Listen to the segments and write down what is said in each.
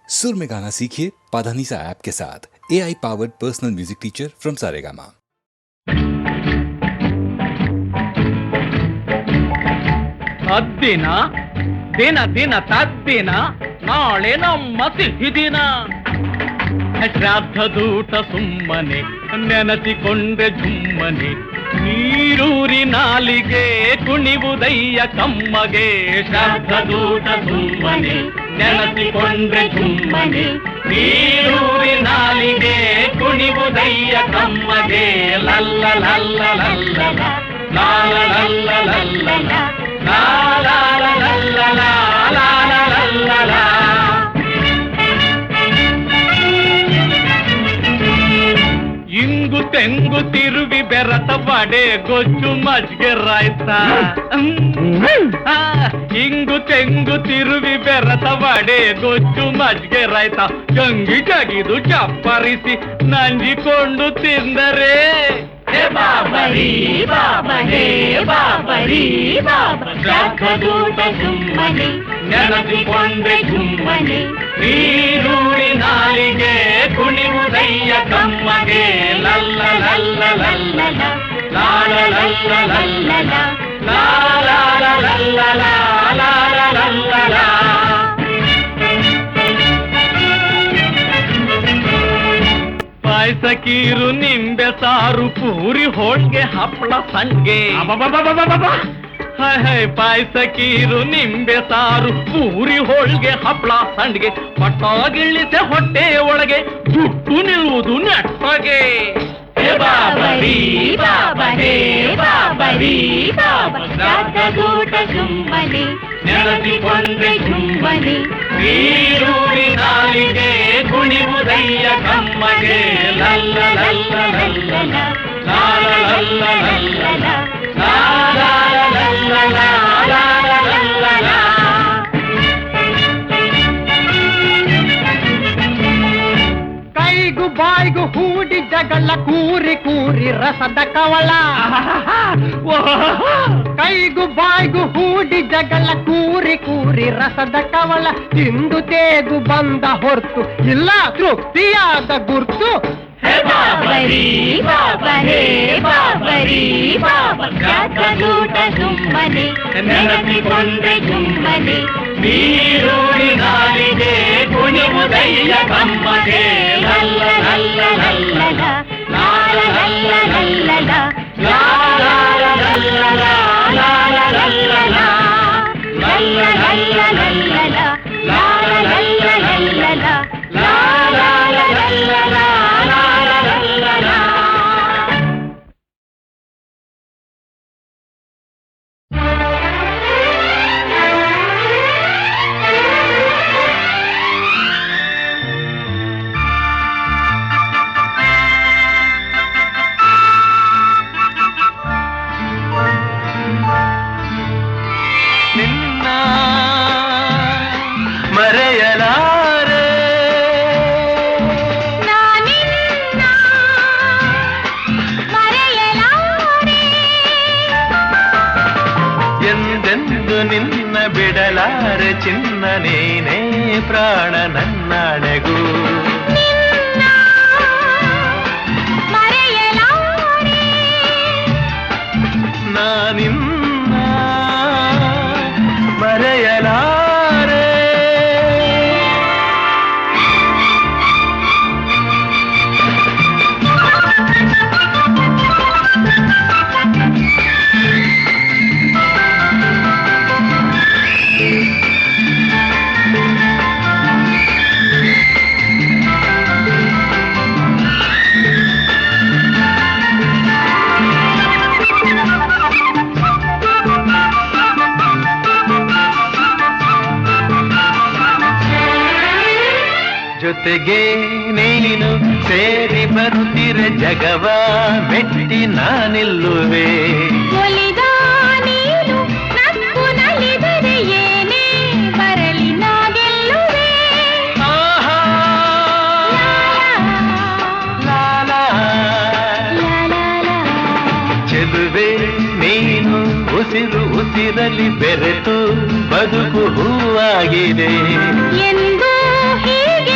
सुर में गाना सीखिए पाधानीसा ऐप के साथ। AI powered personal music teacher from Saregama. ಅದ್ದಿನ ದಿನ ದಿನ ತದ್ದಿನ ನಾಳೆ ನಮ್ಮ ಸಿಹಿ ದಿನ ಶ್ರಾದ್ದದೂಟ ಸುಮ್ಮನೆ ನೆನಸಿಕೊಂಡೆ ಜುಮ್ಮನೆ ನೀರೂರಿ ನಾಲಿಗೆ ಕುಣಿವುದಯ್ಯ ಕಮ್ಮಗೆ ಶ್ರಾದ್ದದೂಟ ಸುಮ್ಮನೆ ನೆನಸಿಕೊಂಡ್ರೆ ಜುಮ್ಮನೆ ನೀರೂರಿ ನಾಲಿಗೆ ಕುಣಿವುದಯ್ಯ ಕಮ್ಮಗೆ ಲಲ್ಲ ಲಲ್ಲ ಲಲ್ಲ ಲಾಲ ಲಲ್ಲ ಲಲ್ಲ ಲಾ ಲಾ ಲಲ್ಲ ಲಾ ಲಾ ಲಲ್ಲ ಲಾ. ಇಂಗು ತೆಂಗು ತಿರುವಿ ಬೆರತ ಬಡೆ ಗೊಜ್ಜು ಮಜ್ಗೆ ರಾಯ್ತ ಇಂಗು ತೆಂಗು ತಿರುವಿ ಬೆರತ ಬಡೆ ಗೊಜ್ಜು ಮಜ್ಗೆ ರಾಯ್ತ ಜಂಗಿ ಜಗಿದು ಚಪ್ಪರಿಸಿ ನಂಜಿಕೊಂಡು ತಿಂದರೆ ಬಾಬರಿ ಬಾಬ ಹೇ ಬಾಬರಿ ಬಾಬ ಶ್ರಾದ್ದದೂಟ ಸುಮ್ಮನೆ ನೆನಸಿಕೊಂಡೆ ಜುಮ್ಮನೆ ನೀರೂರಿ ನಾಲಿಗೆ ಕುಣಿವುದಯ್ಯ ಕಮ್ಮಗೆ ಲಲ್ಲ ಲಲ್ಲ ಲಲ್ಲ ಲಾಲ ಲಲ್ಲ ಲಲ್ಲ ಲಾಲ ಲಲ್ಲ ಲಾಲ ಲಲ್ಲ. ಪಾಯಸ ಕೀರು ನಿಂಬೆ ಸಾರು ಪೂರಿ ಹೋಳ್ಗೆ ಹಪ್ಪಳ ಸಂಡ್ಗೆ ಪಾಯಸ ಕೀರು ನಿಂಬೆ ಸಾರು ಪೂರಿ ಹೋಳ್ಗೆ ಹಪ್ಪಳ ಸಂಡ್ಗೆ ಪಟ್ಟಾಗಿಳಿಸೆ ಹೊಟ್ಟೆ ಒಳಗೆ ಜುಟ್ಟು ನಿಲ್ಲುವುದು ನೆಟ್ಟಗೆ ಬಾಬರಿ ಬಾಬ ಹೇ ಬಾಬರಿ ಬಾಬ ಶ್ರಾದ್ದದೂಟ ಸುಮ್ಮನೆ ನೆನಸಿಕೊಂಡ್ರೆ ಜುಮ್ಮನೆ ನೀರೂರಿ ನಾಲಿಗೆ ಕುಣಿವುದಯ್ಯ ಕಮ್ಮಗೆ ಲಲ್ಲ ಲಲ್ಲ ಲಲ್ಲ ಲಾಲ ಲಲ್ಲ ಲಲ್ಲ ಲಾಲ ಲಲ್ಲ ಲಾಲ ಲಲ್ಲ. ಕೈಗು ಬಾಯ್ಗು ಹೂಡಿ ಜಗಳ ಕೂರಿ ಕೂರಿ ರಸದ ಕವಳ ಕೈಗು ಬಾಯ್ಗು ಹೂಡಿ ಜಗಳ ಕೂರಿ ಕೂರಿ ರಸದ ಕವಳ ತಿಂದು ತೇಗು ಬಂದ ಹೊರ್ತು ಇಲ್ಲ ತೃಪ್ತಿಯಾದ ಗುರ್ತು ಬಾಬರಿ ಬಾಬ ಹೇ ಬಾಬರಿ ಬಾಬ ಶ್ರಾದ್ದದೂಟ ಸುಮ್ಮನೆ ನೆನಸಿಕೊಂಡೆ ಜುಮ್ಮನೆ ನೀರೂರಿ ನಾಲಿಗೆ ಕುಣಿವುದಯ್ಯ ಕಮ್ಮಗೆ ಲಲ್ಲ ಲಲ್ಲ ಲಲ್ಲ ಲಾಲ ಲಲ್ಲ ಲಲ್ಲ ಲಾಲ ಲಲ್ಲ ಲಾಲ ಲಲ್ಲ ಲಲ್ಲ ಲಲ್ಲ ಲಲ್ಲ ಲಾಲ ಲಲ್ಲ ಲಲ್ಲ ಲಾಲ ಲಲ್ಲ ಲಾಲ ಲಲ್ಲ. ನಿನ್ನ ಬಿಡಲಾರೆ ಚಿನ್ನ ನೀನೇ ಪ್ರಾಣ ನನ್ನಾಣೆಗೂ ನಾನಿನ್ನ ಮರೆಯಲಾರೆ. ಜೊತೆಗೆ ನೀನು ಸೇರಿ ಬರುತ್ತಿರೆ ಜಗವ ಮೆಟ್ಟಿ ನಾನಿಲ್ಲುವೆ. ಒಲಿದ ನೀನು ನಕ್ಕು ನಲಿದರೆ ಏನೇ ಬರಲಿ ನಾ ಗೆಲ್ಲುವೆ. ಆಹಾ ಲಾಲ ಚೆಲುವೆ ನೀನು ಉಸಿರು ಉಸಿರಲಿ ಬೆರೆತು ಬದುಕು ಹೂವಾಗಿದೆ ಎಂದು ಹೀಗೆ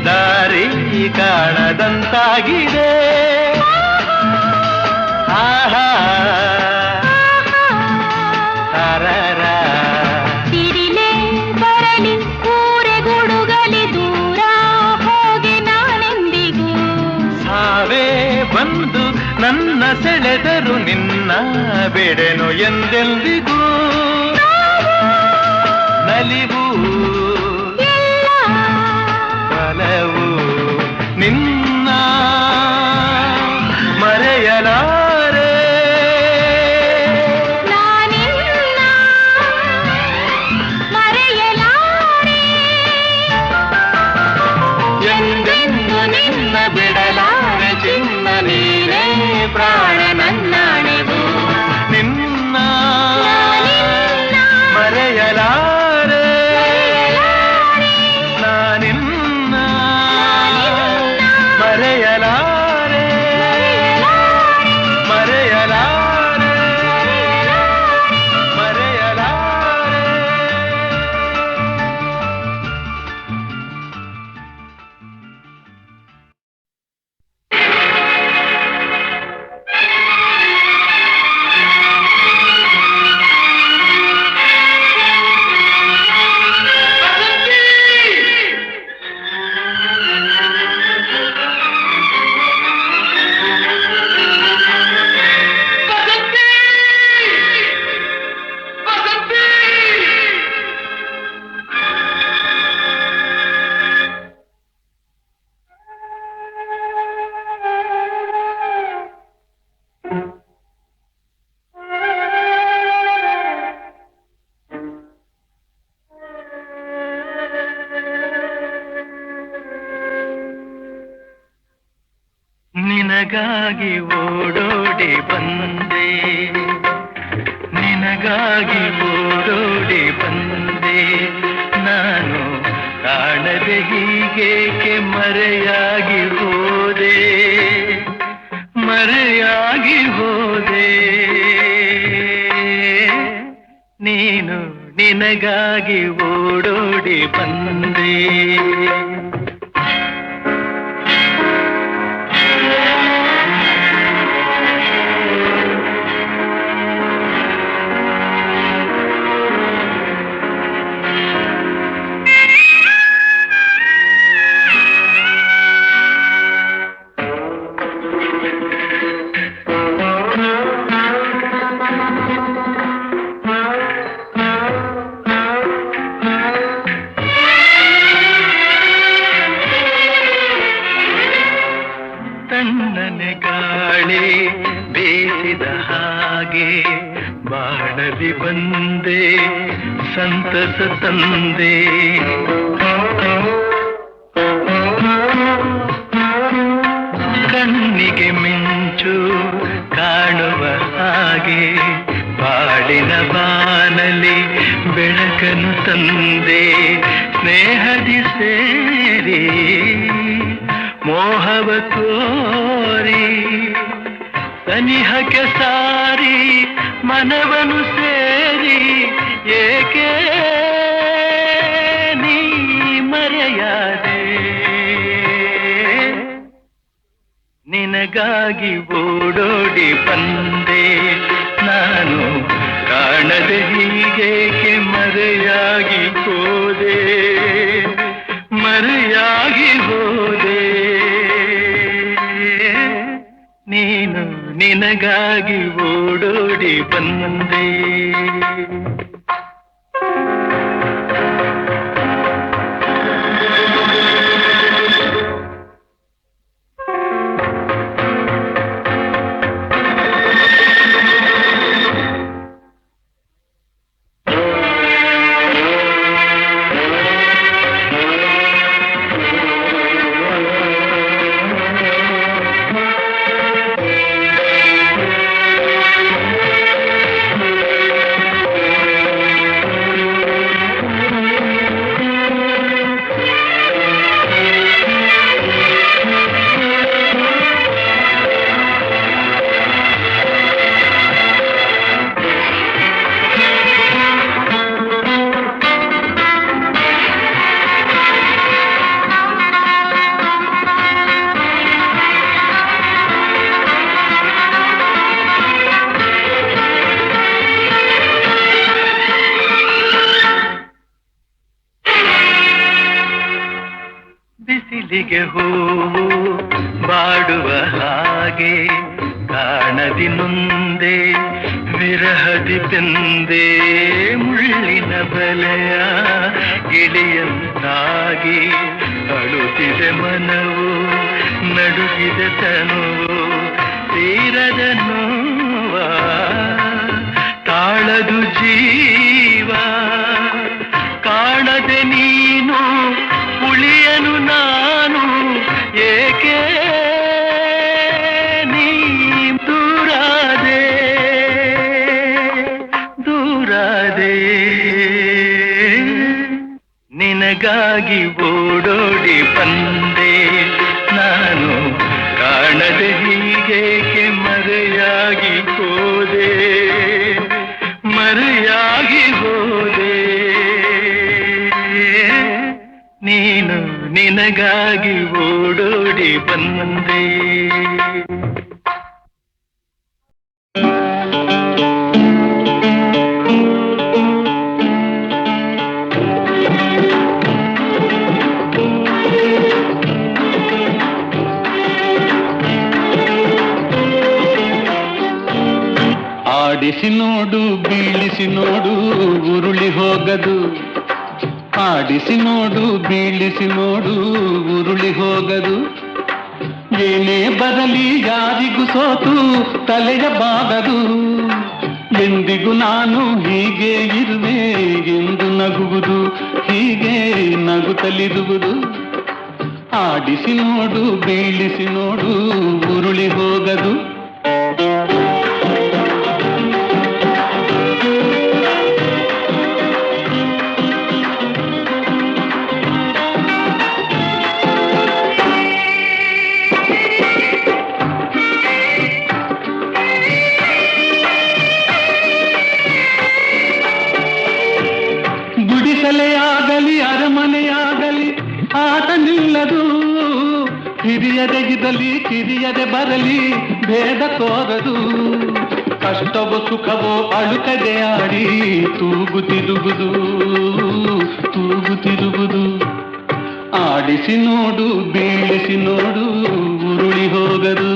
ದಾರಿ ಕಾಣದಂತಾಗಿದೆ. ಆಹಾ ತಾರಾರ ತಿರಿಲೇ ಬರಲಿ ಊರೆ ಗುಡುಗಲಿ ದೂರ ಹೋಗಿ ನಾನೆಂದಿಗೂ ಸಾವೇ ಬಂದು ನನ್ನ ಸೆಳೆದರು ನಿನ್ನ ಬಿಡೆನು ಎಂದೆಂದಿಗೂ. ನಲಿವು ಬಲವು ನಿನ್ನ ಮರೆಯಲಾರೆ. ನಾನಿನ್ನ ಮರೆಯಲಾರೆ ಎಂದೆಂದು ನಿನ್ನ ಬಿಡಲಾರೆ ಚಿನ್ನ ನೀನೇ ಪ್ರಾಣ ನನ್ನಾಣೆವು. ನಿನ್ನ ಮರೆಯಲಾರೆ ನಾನಿನ್ನ ಮರೆಯಲಾರೆ ಮರೆಯಲಾರೆ ಮರೆಯಲಾರೆ. ನಿನಗಾಗಿ ಓಡೋಡಿ ಬಂದೆ, ನಿನಗಾಗಿ ಓಡೋಡಿ ಬಂದೆ ನಾನು. ಕಾಣದೆ ಹೀಗೇಕೆ ಮರೆಯಾಗಿ ಹೋದೆ, ಮರೆಯಾಗಿ ಹೋದೆ. ನೀನು ನಿನಗಾಗಿ ಓಡೋಡಿ ಬಂದೆ. ತಣ್ಣನೆ ಗಾಳಿ ಬೇಸಿದ ಹಾಗೆ ಬಾಳಲಿ ಬಂದೆ, ಸಂತಸ ತಂದೆ. ಕಣ್ಣಿಗೆ ಮಿಂಚು ಕಾಣುವ ಹಾಗೆ ಬಾಳಿನ ಬಾನಲಿ ಬೆಳಕನ್ನು ತಂದೆ. ಸ್ನೇಹದಿ ಸೇರಿ ಮೋಹವ ತೋರಿ ಸನಿಹಕ್ಕೆ ಸಾರಿ ಮನವನು ಸೇರಿ ಏಕೆ ನೀ ಮರೆಯಾದೆ. ನಿನಗಾಗಿ ಓಡೋಡಿ ಬಂದೆ ನಾನು. ಕಾಣದೆ ಹೀಗೇಕೆ ಮರೆಯಾಗಿ ಹೋದೆ, ಮರೆಯಾಗಿ ಹೋದೆ. ನೀನು ನಿನಗಾಗಿ ಓಡೋಡಿ ಬಂದೆ. ಮಲ್ಲಿಗೆ ಹೂವು ಬಾಡುವ ಹಾಗೆ ಕಾಣದಿ ನೊಂದೆ ವಿರಹದಿ ಬೆಂದೆ ಮುಳ್ಳಿನ ಬಲೆಯ ಗಿಳಿಯಂತಾಗಿ ಅಳುತ್ತಿದೆ ಮನವು ನಡುಗಿದೆ ತನುವು ತೀರದ ನೋವ ತಾಳದು ಜೀವ ಕಾಣದೆ ನೀನು ಉಳಿಯನು ನಾನು ಏಕೆ ನೀ ದೂರಾದೆ ದೂರಾದೆ ನಿನಗಾಗಿ ಓಡೋಡಿ ಬಂದೆ ನಾನು ಕಾಣದೆ ಹೀಗೇಕೆ ಮರೆಯಾಗಿ ಹೋದೆ ಮರೆಯಾಗಿ ಹೋದೆ ನೀನು ನಿನಗಾಗಿ ಓಡೋಡಿ ಬಂದೆ ಆಡಿಸಿ ನೋಡು ಬೀಳಿಸಿ ನೋಡು ಉರುಳಿ ಹೋಗದು ಆಡಿಸಿ ನೋಡು ಬೀಳಿಸಿ ನೋಡು ಉರುಳಿ ಹೋಗದು ಏನೇ ಬರಲಿ ಯಾರಿಗೂ ಸೋತು ತಲೆಯ ಬಾಗದು ಎಂದಿಗೂ ನಾನು ಹೀಗೆ ಇರುವೆ ಎಂದು ನಗುವುದು ಹೀಗೆ ನಗುತ್ತಲಿರುವುದು ಆಡಿಸಿ ನೋಡು ಬೀಳಿಸಿ ನೋಡು ಉರುಳಿ ಹೋಗದು ಗುಡಿಸಲೆಯಾಗಲಿ ಅರಮನೆಯಾಗಲಿ ಆಟ ನಿಲ್ಲದು ಹಿರಿಯದೆಗಿದಲಿ ಕಿರಿಯದೆ ಬರಲಿ ಭೇದ ತೋರದು ಕಷ್ಟವೋ ಸುಖವೋ ಅಳುಕದೆ ಆಡಿ ತೂಗುತ್ತಿರುವುದು ತೂಗುತ್ತಿರುವುದು ಆಡಿಸಿ ನೋಡು ಬೀಳಿಸಿ ನೋಡು ಉರುಳಿ ಹೋಗದು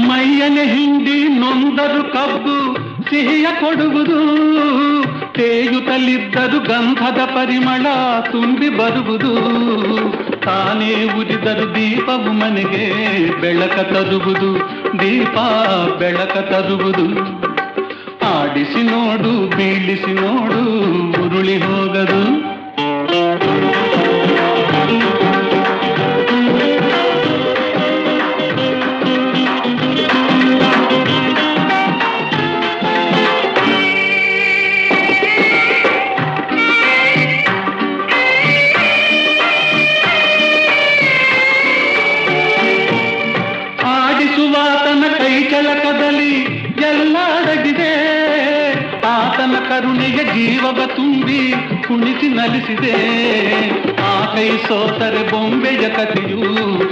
ಮೈಯನೆ ಹಿಂಡಿ ನೊಂದರು ಕಬ್ಬು ಸಿಹಿಯ ಕೊಡುವುದು ತೇಯುತ್ತಲಿದ್ದರು ಗಂಧದ ಪರಿಮಳ ತುಂಬಿ ಬರುವುದು ತಾನೇ ಉರಿದರು ದೀಪವು ಮನೆಗೆ ಬೆಳಕ ತರುವುದು ದೀಪ ಬೆಳಕ ತರುವುದು ಆಡಿಸಿ ನೋಡು ಬೀಳಿಸಿ ನೋಡು ಉರುಳಿ ಹೋಗದು ಕೆಳಕದಲ್ಲಿ ಎಲ್ಲ ಅಡಗಿದೆ ಆತನ ಕರುಣೆಯ ಜೀವವ ತುಂಬಿ ಕುಣಿಸಿ ನಲಿಸಿದೆ ಆ ಕೈ ಸೋತರೆ ಬೊಂಬೆಯ ಕಥೆಯು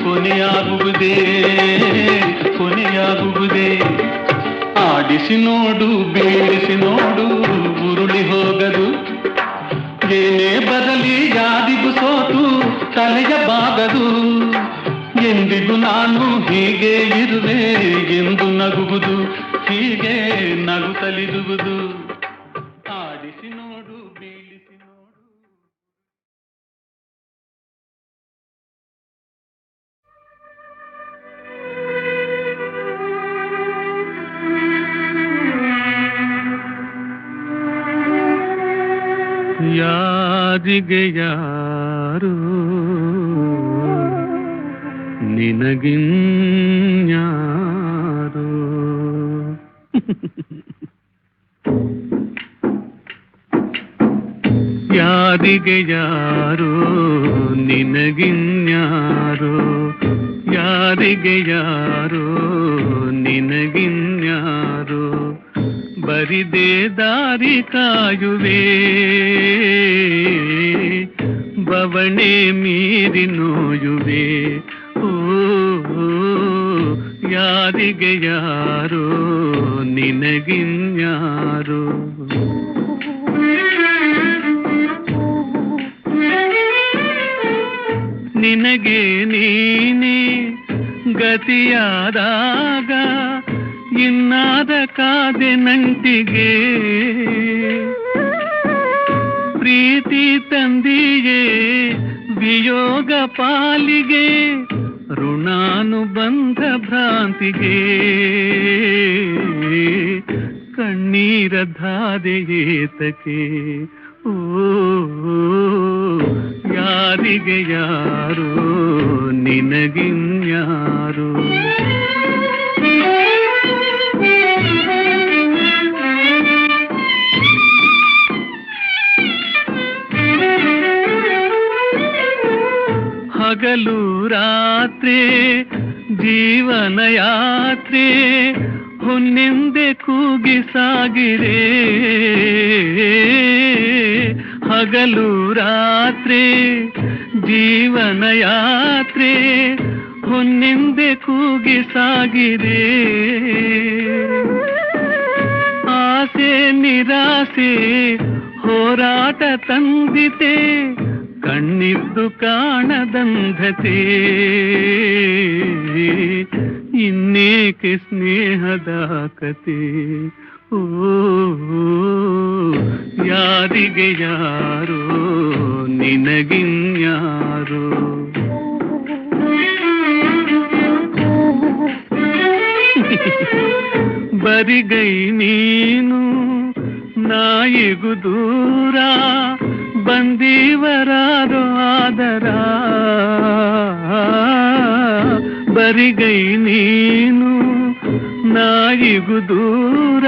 ಕೊನೆಯಾಗುವುದೇ ಕೊನೆಯಾಗುವುದೇ ಆಡಿಸಿ ನೋಡು ಬೀಳಿಸಿ ನೋಡು ಉರುಳಿ ಹೋಗದು ಏನೇ ಬರಲಿ ಯಾರಿಗೂ ಸೋತು ತಲೆಯ ಬಾಗದು ಎಂದಿಗೂ ನಾನು ಹೀಗೆ ಇರುವೆ ಎಂದು ನಗುವುದು ಹೀಗೆ ನಗುತ್ತಲಿರುವುದು ಆಡಿಸಿ ನೋಡು ಬೀಳಿಸಿ ನೋಡು ಯಾರಿಗೆ ಯಾರು ನಿನಗಿನ್ಯಾರು ಯಾರಿಗೆ ಯಾರು ನಿನಗಿನ್ಯಾರು ಯಾರಿಗೆ ಯಾರು ನಿನಗಿನ್ಯಾರು ಬರಿದೇ ದಾರಿ ಕಾಯುವೆ ಬವಣೆ ಮೀರಿ ನೋಯುವೆ ಓ ಯಾರಿಗೆ ಯಾರೋ ನಿನಗಿನ್ಯಾರು ನಿನಗೆ ನೀನೇ ಗತಿಯಾದಾಗ ಇನ್ನಾದ ಕಾದೆ ನಂಟಿಗೆ ಪ್ರೀತಿ ತಂದಿಯೇ ವಿಯೋಗ ಪಾಲಿಗೆ ಋಣಾನುಬಂಧ ಭ್ರಾಂತಿಗೆ ಕಣ್ಣೀರ ಧಾದೆಯೇತಕೆ ಓ ಯಾರಿಗೆ ಯಾರೋ ನಿನಗಿನ್ಯಾರು ಹಗಲು ರಾತ್ರಿ ಜೀವನ ಯಾತ್ರೆ ಹೊನ್ನೆಂದೆ ಕೂಗಿ ಸಾಗಿರೆ ಹಗಲು ರಾತ್ರಿ ಜೀವನ ಯಾತ್ರೆ ಹೊನ್ನೆಂದೆ ಕೂಗಿ ಸಾಗಿರೆ ಆಸೆ ನಿರಾಸೆ ಹೋರಾಟ ತಂದಿತೆ ಕಣ್ಣಿದ್ದು ಕಾಣದಂಧತೆ ಇನ್ನೇಕೆ ಸ್ನೇಹದ ಕತೆ ಓ ಯಾರಿಗೆ ಯಾರೋ ನಿನಗಿನ್ಯಾರೋ ಬರಿಗೈ ನೀನು ನಾಯಿಗೂ ದೂರ ಬಂದೀವರಾರೋ ಆದರ ಬರಿಗೈ ನೀನು ನಾಯಿಗೂ ದೂರ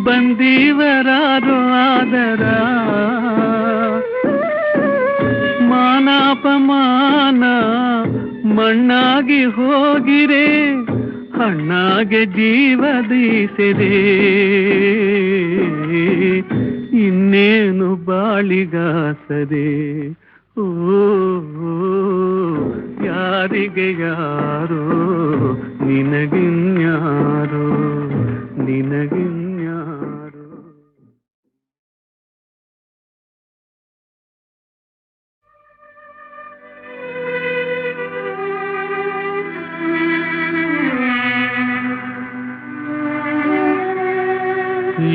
ಬಂದೀವರಾರೋ ಆದರ ಮಾನಾಪಮಾನ ಮಣ್ಣಾಗಿ ಹೋಗಿರೆ ಹಣ್ಣಾಗೆ ಜೀವದೀಸೆರೆ ಇನ್ನೇನು ಬಾಳಿಗಾಸರೆ ಓ ಯಾರಿಗೆ ಯಾರೋ ನಿನಗಿನ್ಯಾರೋ ನಿನಗಿನ್ಯಾರೋ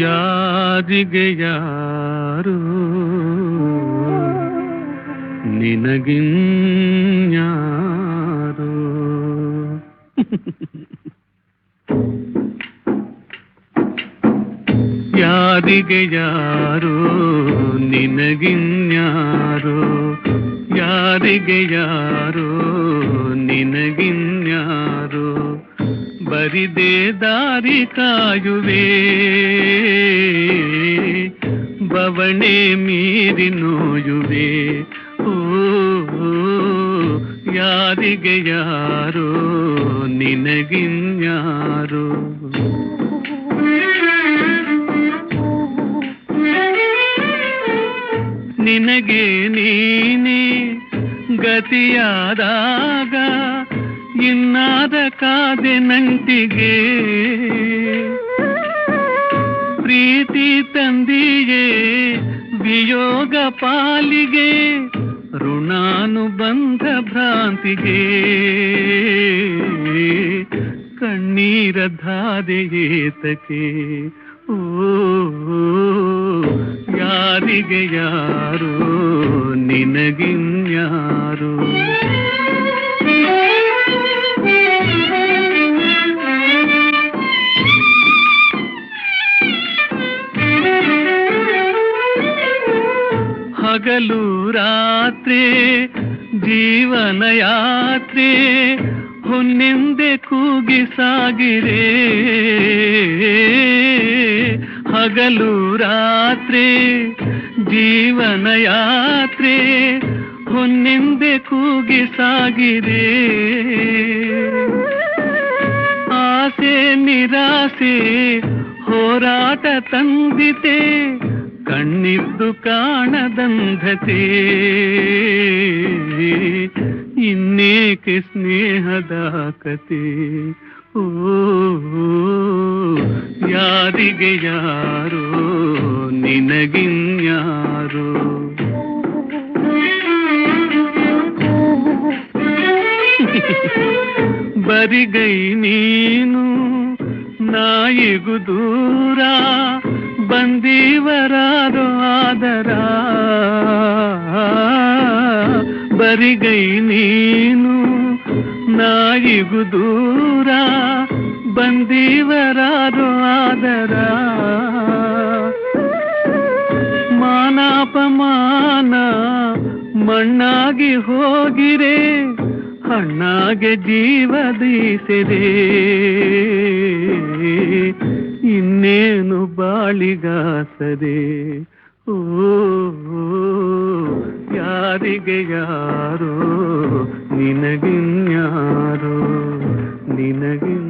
ಯಾರಿಗೆ ಯಾರೋ ನಿನಗಿನ್ಯಾರೋ ಯಾರಿಗೆ ಯಾರೋ ನಿನಗಿನ್ಯಾರೋ ಯಾರಿಗೆ ಯಾರೋ ನಿನಗಿನ್ಯಾರೋ ಬರಿದೇ ದಾರಿ ಕಾಯುವೆ ಬವಣೆ ಮೀರಿ ನೋಯುವೆ ಓ ಯಾರಿಗೆ ಯಾರೋ ನಿನಗಿನ್ಯಾರೋ ನಿನಗೆ ನೀನೇ ಗತಿಯಾದಾಗ ಇನ್ನಾದ ಕಾದೆ ನಂಟಿಗೆ ಪ್ರೀತಿ ತಂದಿಯೇ ವಿಯೋಗ ಪಾಲಿಗೆ ಋಣಾನುಬಂಧ ಭ್ರಾಂತಿಗೆ ಕಣ್ಣೀರ ಧಾದೆಯೇತಕೆ ಓ ಯಾರಿಗೆ ಯಾರೋ ನಿನಗಿನ್ಯಾರೋ ಹಗಲು ರಾತ್ರಿ ಜೀವನ ಯಾತ್ರೆ ಹೊನ್ನೆಂದೆ ಕೂಗಿ ಸಾಗಿರೆ ಹಗಲು ರಾತ್ರಿ ಜೀವನ ಯಾತ್ರೆ ಹೊನ್ನೆಂದೆ ಕೂಗಿ ಸಾಗಿರೆ ಆಸೆ ನಿರಾಸೆ ಹೋರಾಟ ತಂದಿತೆ, ಕಣ್ಣಿದ್ದು ಕಾಣದಂಧತೆ, ಇನ್ನೇಕೆ ಸ್ನೇಹದ ಕತೆ. ಓ ಯಾರಿಗೆ ಯಾರೋ ನಿನಗಿನ್ಯಾರೋ. ಬರಿಗೈ ನೀನು ನಾಯಿಗೂ ದೂರ, ಬಂದೀವರಾರೋ ಆದರ. ಬರಿಗೈ ನೀನು ನಾಯಿಗೂ ದೂರ, ಬಂದೀವರಾರೋ ಆದರ. ಮಾನಾಪಮಾನ ಮಣ್ಣಾಗಿ ಹೋಗಿರೆ, ಹಣ್ಣಾಗೆ ಜೀವದೀಸೆರೆ. ಇನ್ನೇನು ಬಾಳಿಗಾಸರೆ. ಓ ಯಾರಿಗೆ ಯಾರೋ ನಿನಗಿನ್ಯಾರೋ ನಿನಗಿನ್ಯಾರೋ.